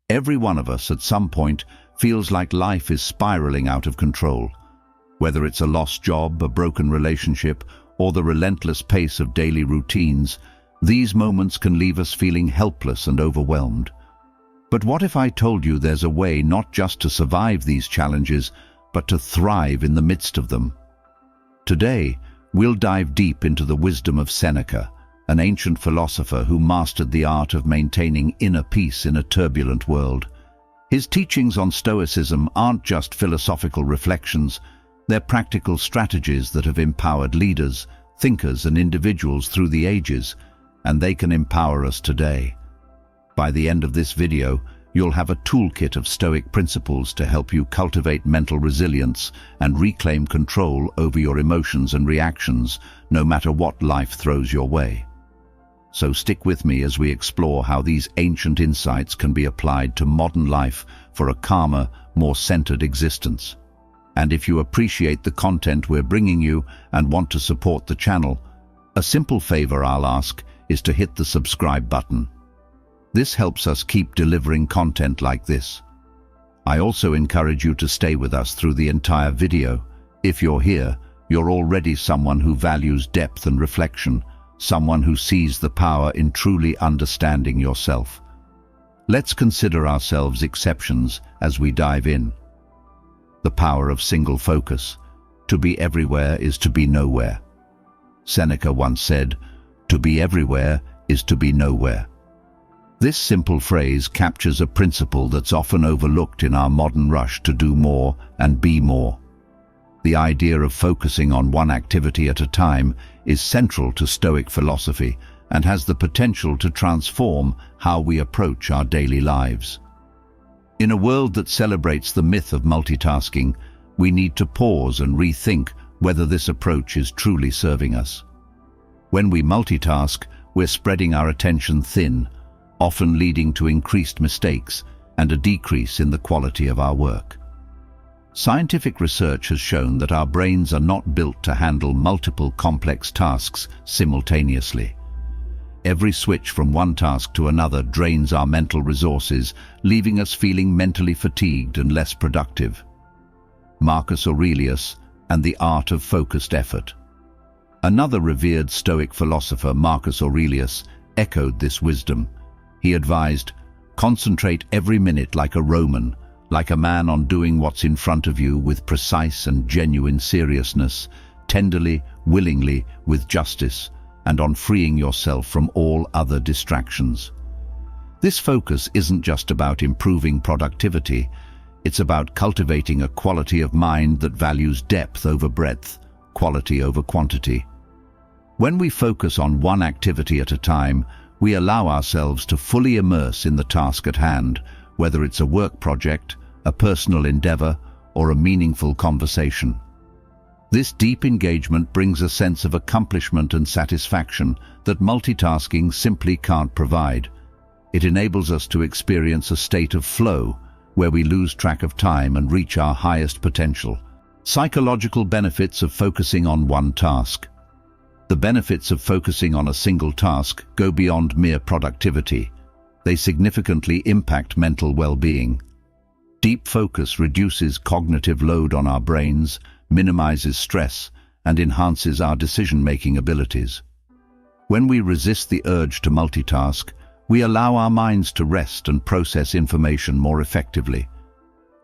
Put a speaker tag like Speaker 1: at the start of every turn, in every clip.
Speaker 1: Every one of us at some point feels like life is spiraling out of control. Whether it's a lost job, a broken relationship, or the relentless pace of daily routines, these moments can leave us feeling helpless and overwhelmed. But what if I told you there's a way not just to survive these challenges, but to thrive in the midst of them? Today, we'll dive deep into the wisdom of Seneca, an ancient philosopher who mastered the art of maintaining inner peace in a turbulent world. His teachings on Stoicism aren't just philosophical reflections, they're practical strategies that have empowered leaders, thinkers, and individuals through the ages, and they can empower us today. By the end of this video, you'll have a toolkit of Stoic principles to help you cultivate mental resilience and reclaim control over your emotions and reactions, no matter what life throws your way. So stick with me as we explore how these ancient insights can be applied to modern life for a calmer, more centered existence. And if you appreciate the content we're bringing you and want to support the channel, a simple favor I'll ask is to hit the subscribe button. This helps us keep delivering content like this. I also encourage you to stay with us through the entire video. If you're here, you're already someone who values depth and reflection, someone who sees the power in truly understanding yourself. Let's consider ourselves exceptions as we dive in. The power of single focus. To be everywhere is to be nowhere. Seneca once said, "To be everywhere is to be nowhere." This simple phrase captures a principle that's often overlooked in our modern rush to do more and be more. The idea of focusing on one activity at a time is central to Stoic philosophy and has the potential to transform how we approach our daily lives. In a world that celebrates the myth of multitasking, we need to pause and rethink whether this approach is truly serving us. When we multitask, we're spreading our attention thin, often leading to increased mistakes and a decrease in the quality of our work. Scientific research has shown that our brains are not built to handle multiple complex tasks simultaneously. Every switch from one task to another drains our mental resources, leaving us feeling mentally fatigued and less productive. Marcus Aurelius and the art of focused effort. Another revered Stoic philosopher, Marcus Aurelius, echoed this wisdom. He advised, "Concentrate every minute like a Roman, like a man on doing what's in front of you with precise and genuine seriousness, tenderly, willingly, with justice, and on freeing yourself from all other distractions." This focus isn't just about improving productivity, it's about cultivating a quality of mind that values depth over breadth, quality over quantity. When we focus on one activity at a time, we allow ourselves to fully immerse in the task at hand, whether it's a work project, a personal endeavor, or a meaningful conversation. This deep engagement brings a sense of accomplishment and satisfaction that multitasking simply can't provide. It enables us to experience a state of flow, where we lose track of time and reach our highest potential. Psychological benefits of focusing on one task. The benefits of focusing on a single task go beyond mere productivity. They significantly impact mental well-being. Deep focus reduces cognitive load on our brains, minimizes stress, and enhances our decision-making abilities. When we resist the urge to multitask, we allow our minds to rest and process information more effectively.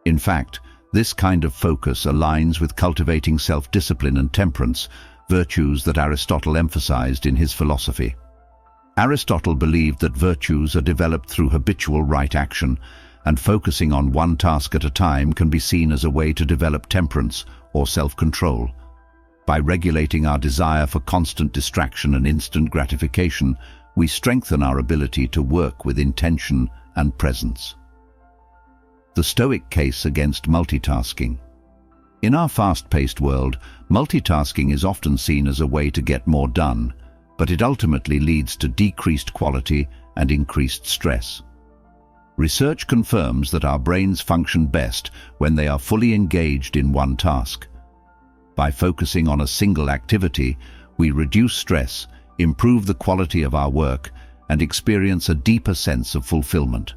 Speaker 1: In fact, this kind of focus aligns with cultivating self-discipline and temperance, virtues that Aristotle emphasized in his philosophy. Aristotle believed that virtues are developed through habitual right action, and focusing on one task at a time can be seen as a way to develop temperance or self-control. By regulating our desire for constant distraction and instant gratification, we strengthen our ability to work with intention and presence. The Stoic case against multitasking. In our fast-paced world, multitasking is often seen as a way to get more done, but it ultimately leads to decreased quality and increased stress. Research confirms that our brains function best when they are fully engaged in one task. By focusing on a single activity, we reduce stress, improve the quality of our work, and experience a deeper sense of fulfillment.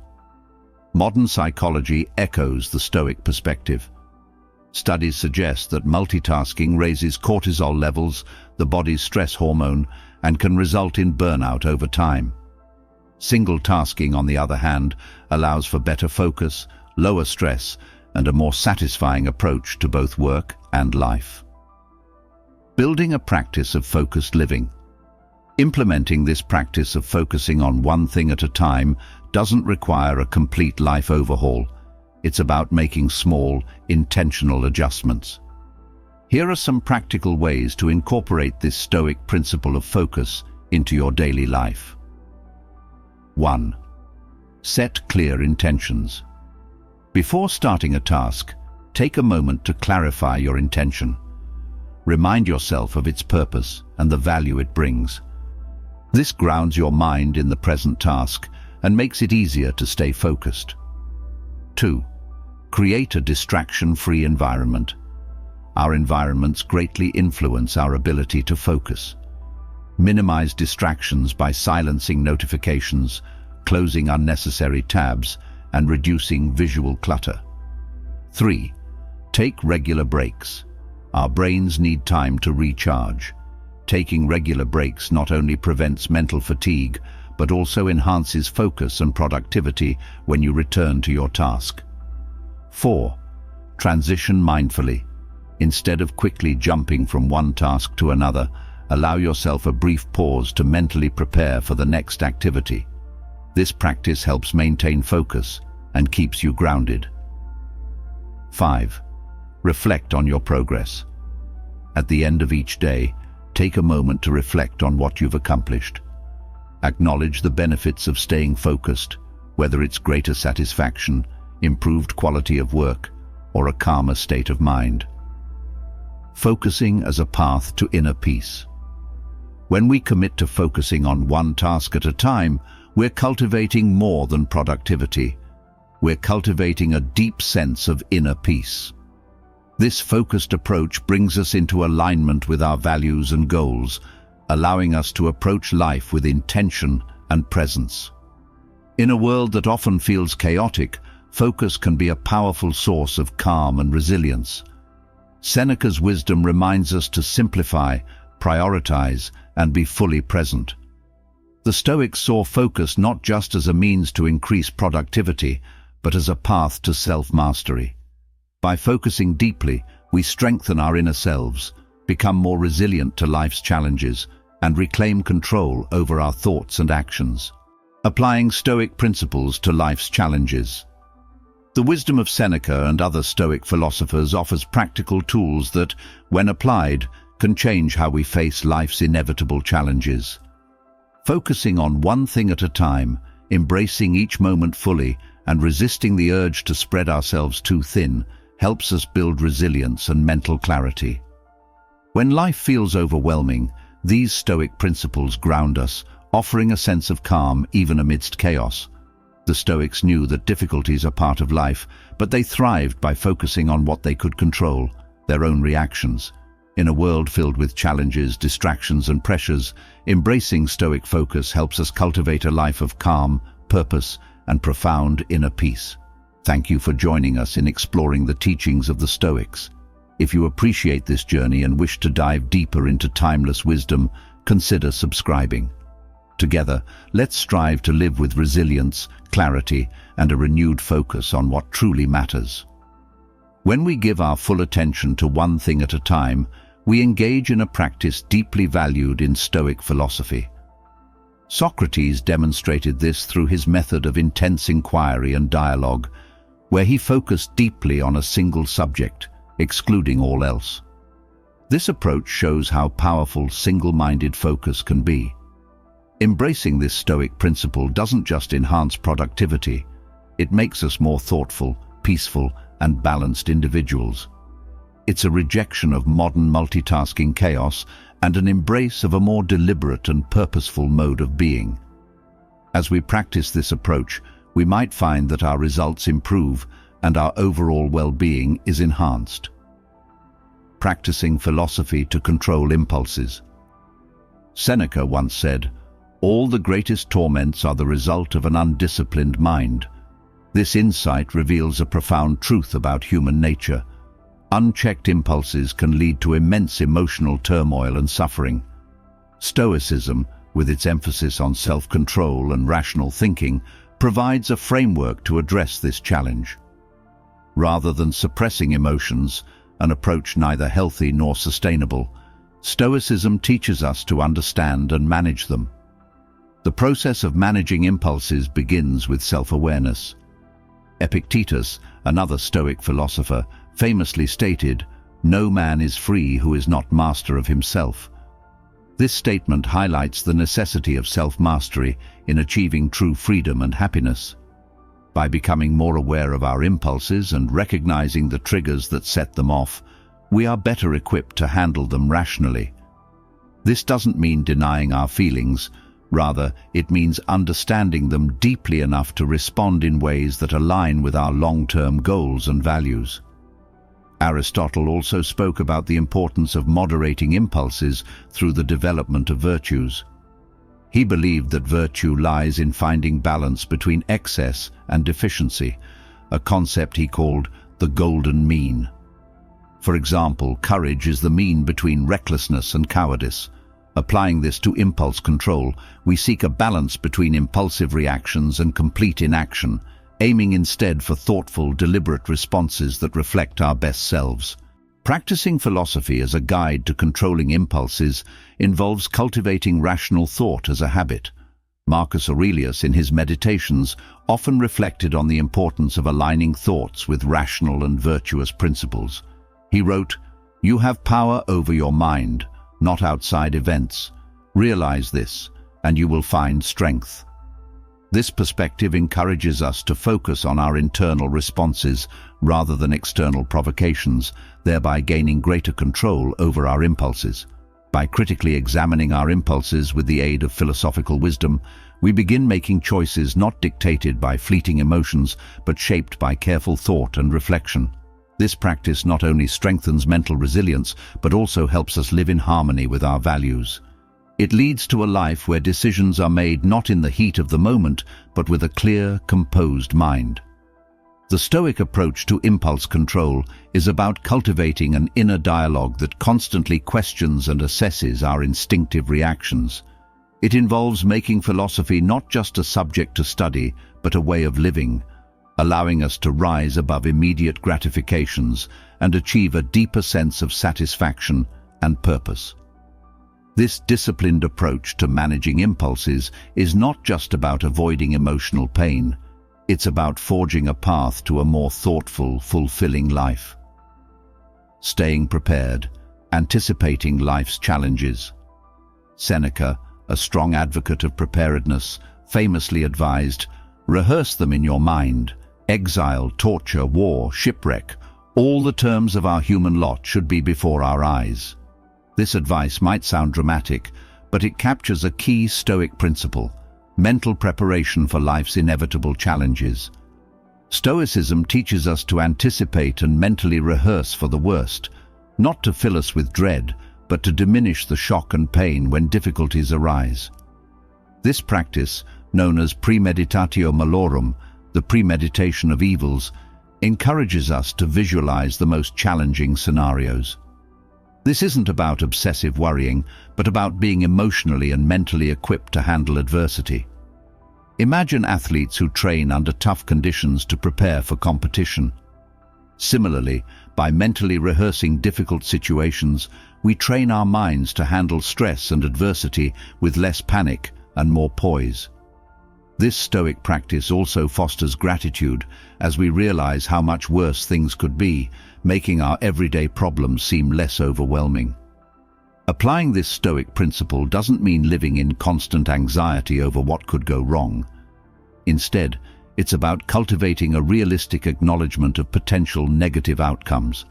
Speaker 1: Modern psychology echoes the Stoic perspective. Studies suggest that multitasking raises cortisol levels, the body's stress hormone, and can result in burnout over time. Single tasking, on the other hand, allows for better focus, lower stress, and a more satisfying approach to both work and life. Building a practice of focused living. Implementing this practice of focusing on one thing at a time doesn't require a complete life overhaul. It's about making small, intentional adjustments. Here are some practical ways to incorporate this Stoic principle of focus into your daily life. 1. Set clear intentions. Before starting a task, take a moment to clarify your intention. Remind yourself of its purpose and the value it brings. This grounds your mind in the present task and makes it easier to stay focused. 2. Create a distraction-free environment. Our environments greatly influence our ability to focus. Minimize distractions by silencing notifications, closing unnecessary tabs, and reducing visual clutter. 3. Take regular breaks. Our brains need time to recharge. Taking regular breaks not only prevents mental fatigue, but also enhances focus and productivity when you return to your task. 4. Transition mindfully. Instead of quickly jumping from one task to another, allow yourself a brief pause to mentally prepare for the next activity. This practice helps maintain focus and keeps you grounded. 5. Reflect on your progress. At the end of each day, take a moment to reflect on what you've accomplished. Acknowledge the benefits of staying focused, whether it's greater satisfaction, improved quality of work, or a calmer state of mind. Focusing as a path to inner peace. When we commit to focusing on one task at a time, we're cultivating more than productivity. We're cultivating a deep sense of inner peace. This focused approach brings us into alignment with our values and goals, allowing us to approach life with intention and presence. In a world that often feels chaotic, focus can be a powerful source of calm and resilience. Seneca's wisdom reminds us to simplify, prioritize, and be fully present. The Stoics saw focus not just as a means to increase productivity, but as a path to self-mastery. By focusing deeply, we strengthen our inner selves, become more resilient to life's challenges, and reclaim control over our thoughts and actions. Applying Stoic principles to life's challenges. The wisdom of Seneca and other Stoic philosophers offers practical tools that, when applied, can change how we face life's inevitable challenges. Focusing on one thing at a time, embracing each moment fully, and resisting the urge to spread ourselves too thin, helps us build resilience and mental clarity. When life feels overwhelming, these Stoic principles ground us, offering a sense of calm even amidst chaos. The Stoics knew that difficulties are part of life, but they thrived by focusing on what they could control, their own reactions. In a world filled with challenges, distractions, and pressures, embracing Stoic focus helps us cultivate a life of calm, purpose, and profound inner peace. Thank you for joining us in exploring the teachings of the Stoics. If you appreciate this journey and wish to dive deeper into timeless wisdom, consider subscribing. Together, let's strive to live with resilience, clarity, and a renewed focus on what truly matters. When we give our full attention to one thing at a time, we engage in a practice deeply valued in Stoic philosophy. Socrates demonstrated this through his method of intense inquiry and dialogue, where he focused deeply on a single subject, excluding all else. This approach shows how powerful single-minded focus can be. Embracing this Stoic principle doesn't just enhance productivity, it makes us more thoughtful, peaceful, and balanced individuals. It's a rejection of modern multitasking chaos and an embrace of a more deliberate and purposeful mode of being. As we practice this approach, we might find that our results improve and our overall well-being is enhanced. Practicing philosophy to control impulses. Seneca once said, "All the greatest torments are the result of an undisciplined mind." This insight reveals a profound truth about human nature. Unchecked impulses can lead to immense emotional turmoil and suffering. Stoicism, with its emphasis on self-control and rational thinking, provides a framework to address this challenge. Rather than suppressing emotions, an approach neither healthy nor sustainable, Stoicism teaches us to understand and manage them. The process of managing impulses begins with self-awareness. Epictetus, another Stoic philosopher, famously stated, "No man is free who is not master of himself." This statement highlights the necessity of self-mastery in achieving true freedom and happiness. By becoming more aware of our impulses and recognizing the triggers that set them off, we are better equipped to handle them rationally. This doesn't mean denying our feelings. Rather, it means understanding them deeply enough to respond in ways that align with our long-term goals and values. Aristotle also spoke about the importance of moderating impulses through the development of virtues. He believed that virtue lies in finding balance between excess and deficiency, a concept he called the golden mean. For example, courage is the mean between recklessness and cowardice. Applying this to impulse control, we seek a balance between impulsive reactions and complete inaction, aiming instead for thoughtful, deliberate responses that reflect our best selves. Practicing philosophy as a guide to controlling impulses involves cultivating rational thought as a habit. Marcus Aurelius, in his Meditations, often reflected on the importance of aligning thoughts with rational and virtuous principles. He wrote, "You have power over your mind, not outside events. Realize this, and you will find strength." This perspective encourages us to focus on our internal responses rather than external provocations, thereby gaining greater control over our impulses. By critically examining our impulses with the aid of philosophical wisdom, we begin making choices not dictated by fleeting emotions, but shaped by careful thought and reflection. This practice not only strengthens mental resilience, but also helps us live in harmony with our values. It leads to a life where decisions are made not in the heat of the moment, but with a clear, composed mind. The Stoic approach to impulse control is about cultivating an inner dialogue that constantly questions and assesses our instinctive reactions. It involves making philosophy not just a subject to study, but a way of living, allowing us to rise above immediate gratifications and achieve a deeper sense of satisfaction and purpose. This disciplined approach to managing impulses is not just about avoiding emotional pain. It's about forging a path to a more thoughtful, fulfilling life. Staying prepared, anticipating life's challenges. Seneca, a strong advocate of preparedness, famously advised, "Rehearse them in your mind. Exile, torture, war, shipwreck, all the terms of our human lot should be before our eyes." This advice might sound dramatic, but it captures a key Stoic principle: mental preparation for life's inevitable challenges. Stoicism teaches us to anticipate and mentally rehearse for the worst, not to fill us with dread, but to diminish the shock and pain when difficulties arise. This practice, known as premeditatio malorum, the premeditation of evils, encourages us to visualize the most challenging scenarios. This isn't about obsessive worrying, but about being emotionally and mentally equipped to handle adversity. Imagine athletes who train under tough conditions to prepare for competition. Similarly, by mentally rehearsing difficult situations, we train our minds to handle stress and adversity with less panic and more poise. This Stoic practice also fosters gratitude as we realize how much worse things could be, making our everyday problems seem less overwhelming. Applying this Stoic principle doesn't mean living in constant anxiety over what could go wrong. Instead, it's about cultivating a realistic acknowledgement of potential negative outcomes.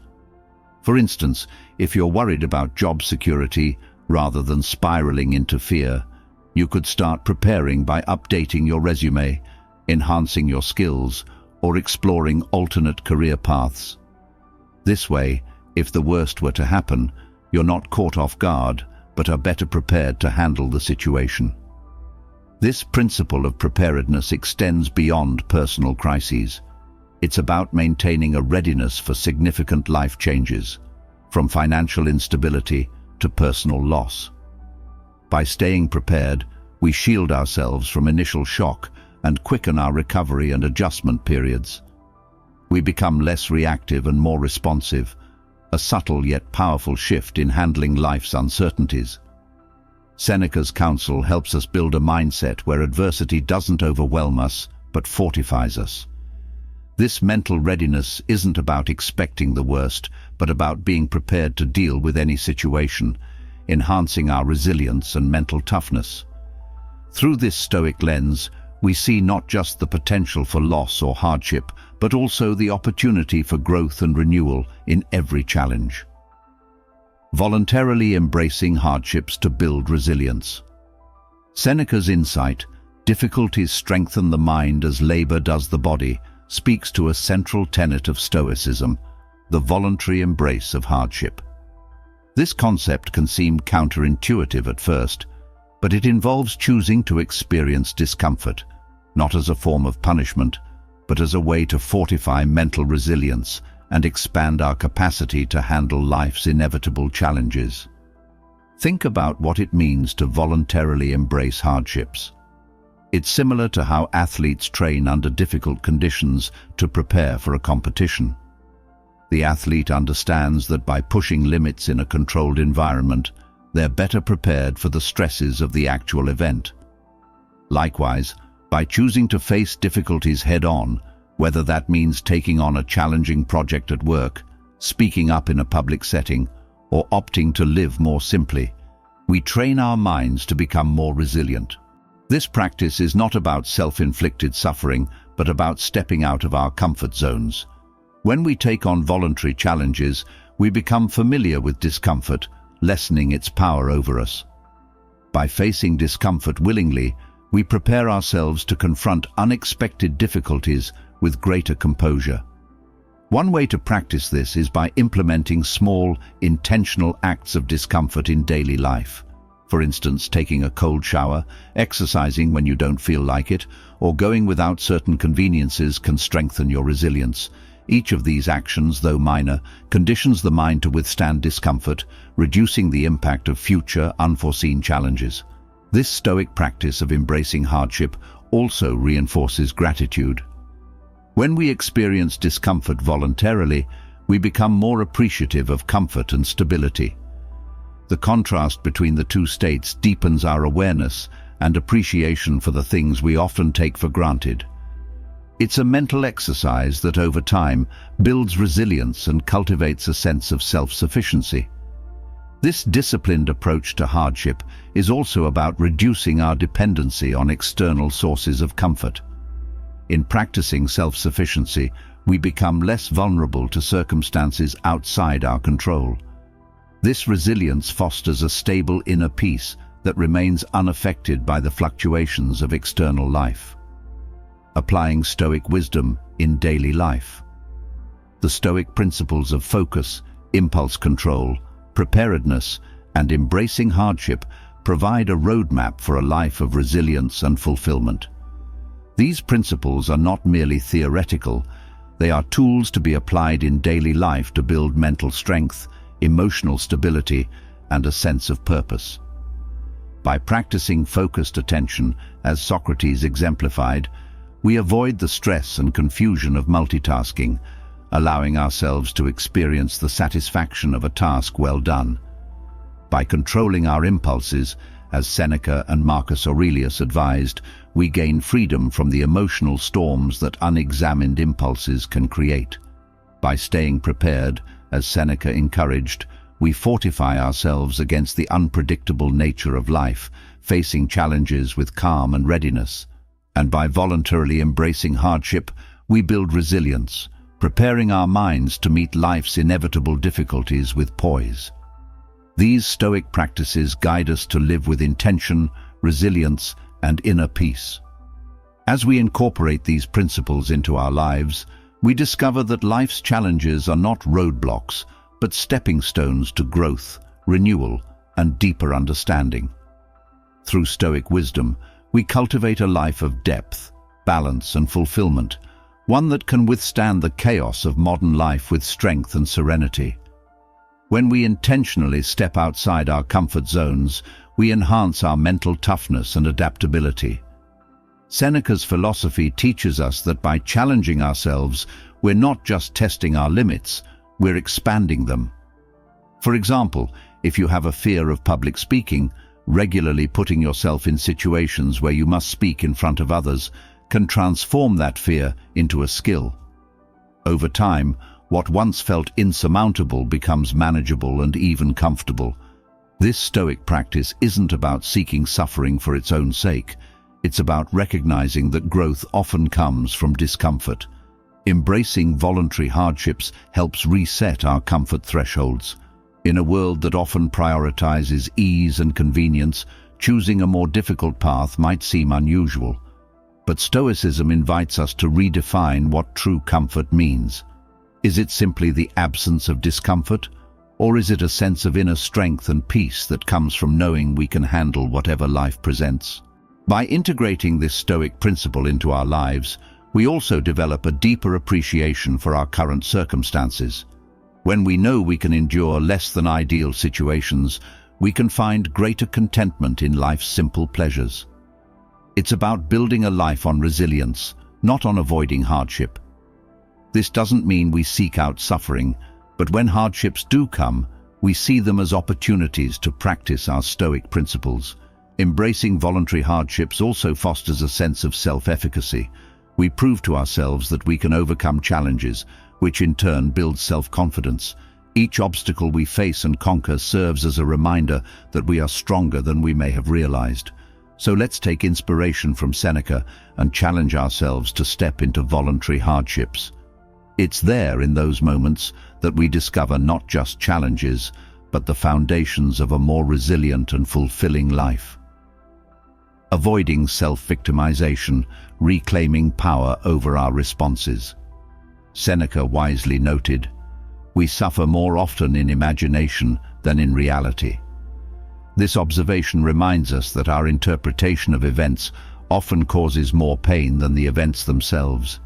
Speaker 1: For instance, if you're worried about job security rather than spiraling into fear, you could start preparing by updating your resume, enhancing your skills, or exploring alternate career paths. This way, if the worst were to happen, you're not caught off guard, but are better prepared to handle the situation. This principle of preparedness extends beyond personal crises. It's about maintaining a readiness for significant life changes, from financial instability to personal loss. By staying prepared, we shield ourselves from initial shock and quicken our recovery and adjustment periods. We become less reactive and more responsive, a subtle yet powerful shift in handling life's uncertainties. Seneca's counsel helps us build a mindset where adversity doesn't overwhelm us, but fortifies us. This mental readiness isn't about expecting the worst, but about being prepared to deal with any situation, enhancing our resilience and mental toughness. Through this Stoic lens, we see not just the potential for loss or hardship, but also the opportunity for growth and renewal in every challenge. Voluntarily embracing hardships to build resilience. Seneca's insight, "Difficulties strengthen the mind as labor does the body," speaks to a central tenet of Stoicism, the voluntary embrace of hardship. This concept can seem counterintuitive at first, but it involves choosing to experience discomfort, not as a form of punishment, but as a way to fortify mental resilience and expand our capacity to handle life's inevitable challenges. Think about what it means to voluntarily embrace hardships. It's similar to how athletes train under difficult conditions to prepare for a competition. The athlete understands that by pushing limits in a controlled environment, they're better prepared for the stresses of the actual event. Likewise, by choosing to face difficulties head-on, whether that means taking on a challenging project at work, speaking up in a public setting, or opting to live more simply, we train our minds to become more resilient. This practice is not about self-inflicted suffering, but about stepping out of our comfort zones. When we take on voluntary challenges, we become familiar with discomfort, lessening its power over us. By facing discomfort willingly, we prepare ourselves to confront unexpected difficulties with greater composure. One way to practice this is by implementing small, intentional acts of discomfort in daily life. For instance, taking a cold shower, exercising when you don't feel like it, or going without certain conveniences can strengthen your resilience. Each of these actions, though minor, conditions the mind to withstand discomfort, reducing the impact of future, unforeseen challenges. This Stoic practice of embracing hardship also reinforces gratitude. When we experience discomfort voluntarily, we become more appreciative of comfort and stability. The contrast between the two states deepens our awareness and appreciation for the things we often take for granted. It's a mental exercise that over time builds resilience and cultivates a sense of self-sufficiency. This disciplined approach to hardship is also about reducing our dependency on external sources of comfort. In practicing self-sufficiency, we become less vulnerable to circumstances outside our control. This resilience fosters a stable inner peace that remains unaffected by the fluctuations of external life. Applying Stoic wisdom in daily life. The Stoic principles of focus, impulse control, preparedness, and embracing hardship provide a roadmap for a life of resilience and fulfillment. These principles are not merely theoretical, they are tools to be applied in daily life to build mental strength, emotional stability, and a sense of purpose. By practicing focused attention, as Socrates exemplified, we avoid the stress and confusion of multitasking, allowing ourselves to experience the satisfaction of a task well done. By controlling our impulses, as Seneca and Marcus Aurelius advised, we gain freedom from the emotional storms that unexamined impulses can create. By staying prepared, as Seneca encouraged, we fortify ourselves against the unpredictable nature of life, facing challenges with calm and readiness. And by voluntarily embracing hardship, we build resilience, preparing our minds to meet life's inevitable difficulties with poise. These Stoic practices guide us to live with intention, resilience, and inner peace. As we incorporate these principles into our lives, we discover that life's challenges are not roadblocks, but stepping stones to growth, renewal, and deeper understanding. Through Stoic wisdom, we cultivate a life of depth, balance, and fulfillment, one that can withstand the chaos of modern life with strength and serenity. When we intentionally step outside our comfort zones, we enhance our mental toughness and adaptability. Seneca's philosophy teaches us that by challenging ourselves, we're not just testing our limits, we're expanding them. For example, if you have a fear of public speaking, regularly putting yourself in situations where you must speak in front of others can transform that fear into a skill. Over time, what once felt insurmountable becomes manageable and even comfortable. This Stoic practice isn't about seeking suffering for its own sake. It's about recognizing that growth often comes from discomfort. Embracing voluntary hardships helps reset our comfort thresholds. In a world that often prioritizes ease and convenience, choosing a more difficult path might seem unusual. But Stoicism invites us to redefine what true comfort means. Is it simply the absence of discomfort, or is it a sense of inner strength and peace that comes from knowing we can handle whatever life presents? By integrating this Stoic principle into our lives, we also develop a deeper appreciation for our current circumstances. When we know we can endure less than ideal situations, we can find greater contentment in life's simple pleasures. It's about building a life on resilience, not on avoiding hardship. This doesn't mean we seek out suffering, but when hardships do come, we see them as opportunities to practice our Stoic principles. Embracing voluntary hardships also fosters a sense of self-efficacy. We prove to ourselves that we can overcome challenges, which in turn builds self-confidence. Each obstacle we face and conquer serves as a reminder that we are stronger than we may have realized. So let's take inspiration from Seneca and challenge ourselves to step into voluntary hardships. It's there in those moments that we discover not just challenges, but the foundations of a more resilient and fulfilling life. Avoiding self-victimization, reclaiming power over our responses. Seneca wisely noted, "We suffer more often in imagination than in reality." This observation reminds us that our interpretation of events often causes more pain than the events themselves.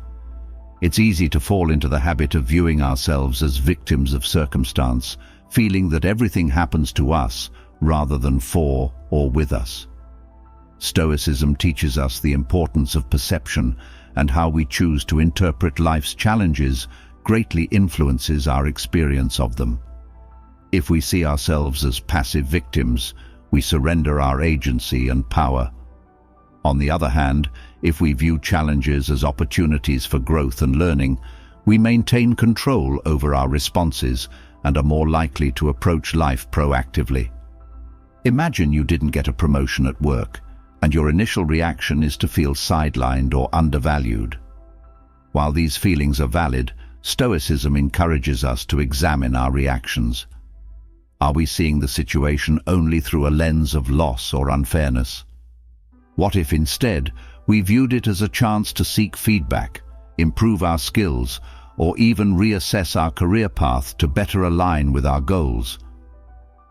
Speaker 1: It's easy to fall into the habit of viewing ourselves as victims of circumstance, feeling that everything happens to us rather than for or with us. Stoicism teaches us the importance of perception, and how we choose to interpret life's challenges greatly influences our experience of them. If we see ourselves as passive victims, we surrender our agency and power. On the other hand, if we view challenges as opportunities for growth and learning, we maintain control over our responses and are more likely to approach life proactively. Imagine you didn't get a promotion at work, and your initial reaction is to feel sidelined or undervalued. While these feelings are valid, Stoicism encourages us to examine our reactions. Are we seeing the situation only through a lens of loss or unfairness? What if instead we viewed it as a chance to seek feedback, improve our skills, or even reassess our career path to better align with our goals?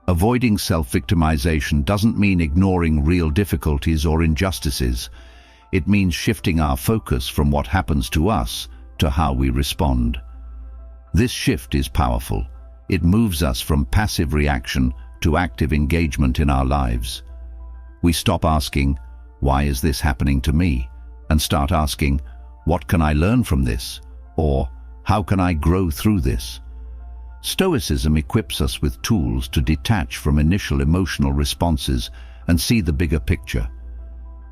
Speaker 1: Avoiding self-victimization doesn't mean ignoring real difficulties or injustices. It means shifting our focus from what happens to us to how we respond. This shift is powerful. It moves us from passive reaction to active engagement in our lives. We stop asking, "Why is this happening to me?" and start asking, "What can I learn from this?" or "How can I grow through this?" Stoicism equips us with tools to detach from initial emotional responses and see the bigger picture.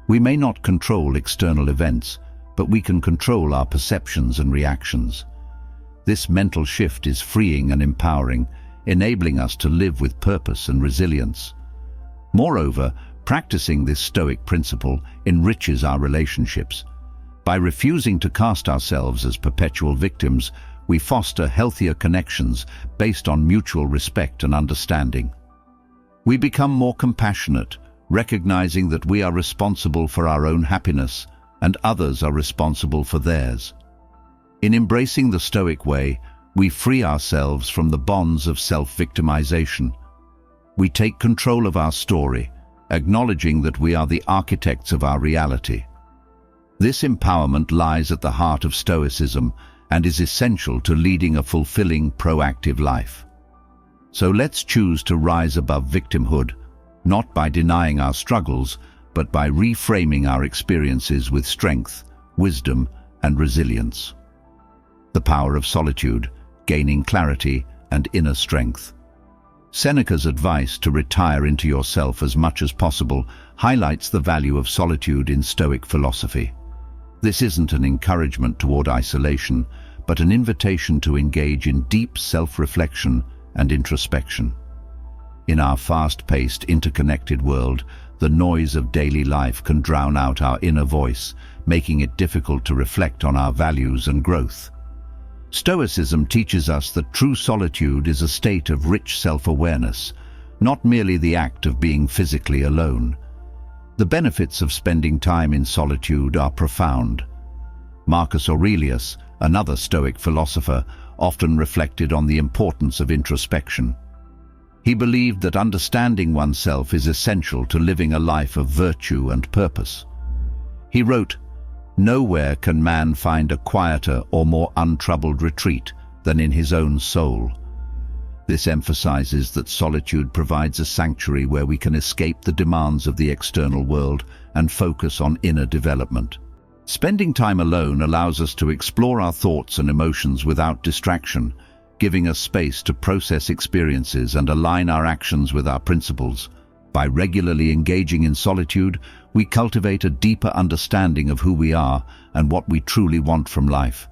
Speaker 1: We may not control external events, but we can control our perceptions and reactions. This mental shift is freeing and empowering, enabling us to live with purpose and resilience. Moreover, practicing this Stoic principle enriches our relationships. By refusing to cast ourselves as perpetual victims, we foster healthier connections based on mutual respect and understanding. We become more compassionate, recognizing that we are responsible for our own happiness and others are responsible for theirs. In embracing the Stoic way, we free ourselves from the bonds of self-victimization. We take control of our story, acknowledging that we are the architects of our reality. This empowerment lies at the heart of Stoicism and is essential to leading a fulfilling, proactive life. So let's choose to rise above victimhood, not by denying our struggles, but by reframing our experiences with strength, wisdom, and resilience. The power of solitude, gaining clarity and inner strength. Seneca's advice to retire into yourself as much as possible highlights the value of solitude in Stoic philosophy. This isn't an encouragement toward isolation, but an invitation to engage in deep self-reflection and introspection. In our fast-paced, interconnected world, the noise of daily life can drown out our inner voice, making it difficult to reflect on our values and growth. Stoicism teaches us that true solitude is a state of rich self-awareness, not merely the act of being physically alone. The benefits of spending time in solitude are profound. Marcus Aurelius, another Stoic philosopher, often reflected on the importance of introspection. He believed that understanding oneself is essential to living a life of virtue and purpose. He wrote, "Nowhere can man find a quieter or more untroubled retreat than in his own soul." This emphasizes that solitude provides a sanctuary where we can escape the demands of the external world and focus on inner development. Spending time alone allows us to explore our thoughts and emotions without distraction, giving us space to process experiences and align our actions with our principles. By regularly engaging in solitude, we cultivate a deeper understanding of who we are and what we truly want from life.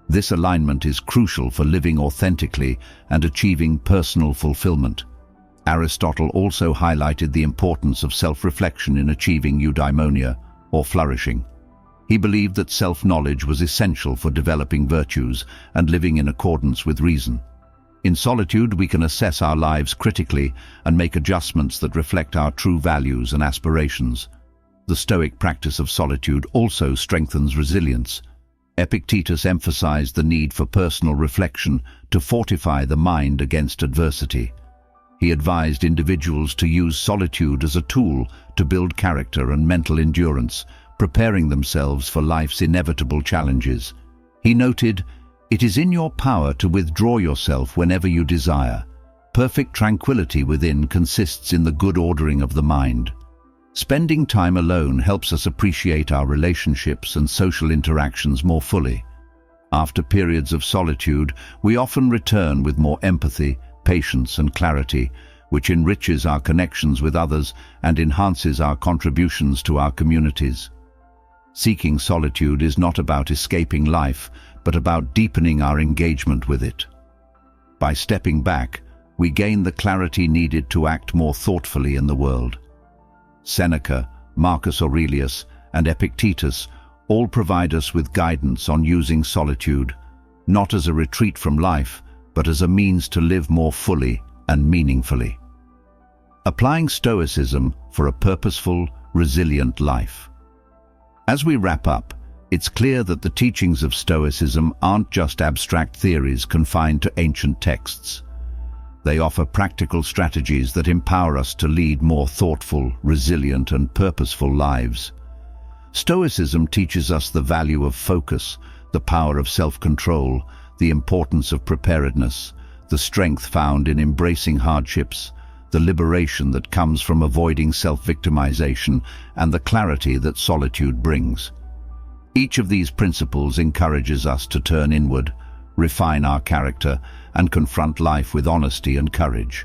Speaker 1: This alignment is crucial for living authentically and achieving personal fulfillment. Aristotle also highlighted the importance of self-reflection in achieving eudaimonia, or flourishing. He believed that self-knowledge was essential for developing virtues and living in accordance with reason. In solitude, we can assess our lives critically and make adjustments that reflect our true values and aspirations. The Stoic practice of solitude also strengthens resilience. Epictetus emphasized the need for personal reflection to fortify the mind against adversity. He advised individuals to use solitude as a tool to build character and mental endurance, preparing themselves for life's inevitable challenges. He noted, "It is in your power to withdraw yourself whenever you desire. Perfect tranquility within consists in the good ordering of the mind." Spending time alone helps us appreciate our relationships and social interactions more fully. After periods of solitude, we often return with more empathy, patience, and clarity, which enriches our connections with others and enhances our contributions to our communities. Seeking solitude is not about escaping life, but about deepening our engagement with it. By stepping back, we gain the clarity needed to act more thoughtfully in the world. Seneca, Marcus Aurelius, and Epictetus all provide us with guidance on using solitude, not as a retreat from life, but as a means to live more fully and meaningfully. Applying Stoicism for a purposeful, resilient life. As we wrap up, it's clear that the teachings of Stoicism aren't just abstract theories confined to ancient texts. They offer practical strategies that empower us to lead more thoughtful, resilient, and purposeful lives. Stoicism teaches us the value of focus, the power of self-control, the importance of preparedness, the strength found in embracing hardships, the liberation that comes from avoiding self-victimization, and the clarity that solitude brings. Each of these principles encourages us to turn inward, refine our character, and confront life with honesty and courage.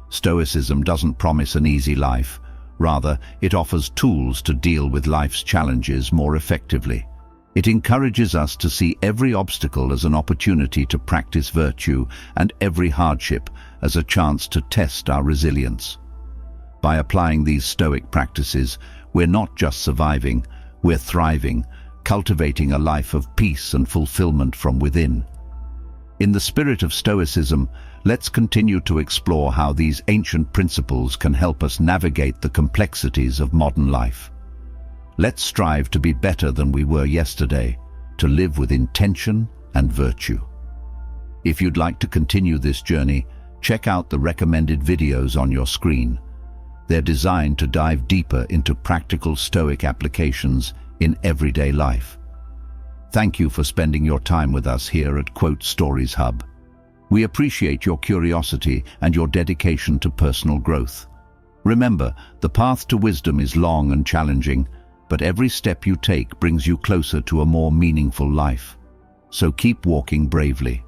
Speaker 1: Stoicism doesn't promise an easy life. Rather, it offers tools to deal with life's challenges more effectively. It encourages us to see every obstacle as an opportunity to practice virtue and every hardship as a chance to test our resilience. By applying these Stoic practices, we're not just surviving, we're thriving, cultivating a life of peace and fulfillment from within. In the spirit of Stoicism, let's continue to explore how these ancient principles can help us navigate the complexities of modern life. Let's strive to be better than we were yesterday, to live with intention and virtue. If you'd like to continue this journey, check out the recommended videos on your screen. They're designed to dive deeper into practical Stoic applications in everyday life. Thank you for spending your time with us here at Quote Stories Hub. We appreciate your curiosity and your dedication to personal growth. Remember, the path to wisdom is long and challenging, but every step you take brings you closer to a more meaningful life. So keep walking bravely.